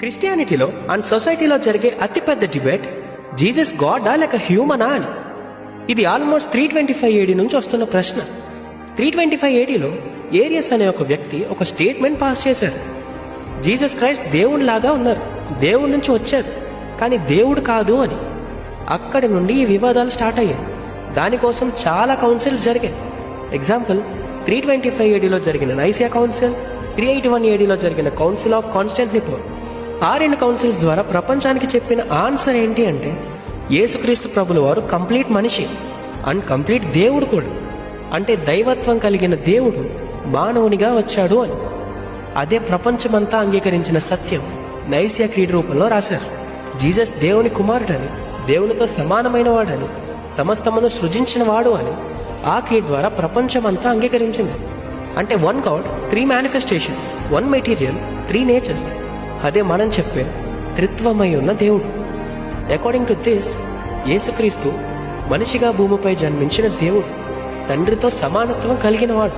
క్రిస్టియానిటీలో and సొసైటీలో జరిగే అతిపెద్ద డిబేట్ జీసస్ గాడా లేక హ్యూమనా అని. ఇది ఆల్మోస్ట్ 325 AD నుంచి వస్తున్న ప్రశ్న. 325 ADలో ఏరియస్ అనే ఒక వ్యక్తి ఒక స్టేట్మెంట్ పాస్ చేశారు. జీసస్ క్రైస్ట్ దేవుడిలాగా ఉన్నారు, దేవుడి నుంచి వచ్చారు, కానీ దేవుడు కాదు అని. అక్కడి నుండి ఈ వివాదాలు స్టార్ట్ అయ్యాయి. దానికోసం చాలా కౌన్సిల్స్ జరిగాయి. ఎగ్జాంపుల్ 325 ADలో జరిగిన నైసియా కౌన్సిల్, 381 ADలో జరిగిన కౌన్సిల్ ఆఫ్ కాన్స్టాంటినోపుల్. ఆ రెండు కౌన్సిల్స్ ద్వారా ప్రపంచానికి చెప్పిన ఆన్సర్ ఏంటి అంటే, యేసుక్రీస్తు ప్రభుల వారు కంప్లీట్ మనిషి అండ్ కంప్లీట్ దేవుడు కూడా. అంటే దైవత్వం కలిగిన దేవుడు మానవునిగా వచ్చాడు అని. అదే ప్రపంచమంతా అంగీకరించిన సత్యం నైసియా క్రీడ్ రూపంలో రాశారు. జీసస్ దేవుని కుమారుడని, దేవునితో సమానమైన వాడని, సమస్తమును సృజించిన వాడు అని ఆ క్రీడ్ ద్వారా ప్రపంచమంతా అంగీకరించింది. అంటే 1 గాడ్, 3 మేనిఫెస్టేషన్స్, 1 మెటీరియల్, 3 నేచర్స్. అదే మనం చెప్పే త్రిత్వమై ఉన్న దేవుడు. అకార్డింగ్ టు దిస్, యేసుక్రీస్తు మనిషిగా భూమిపై జన్మించిన దేవుడు, తండ్రితో సమానత్వం కలిగిన వాడు.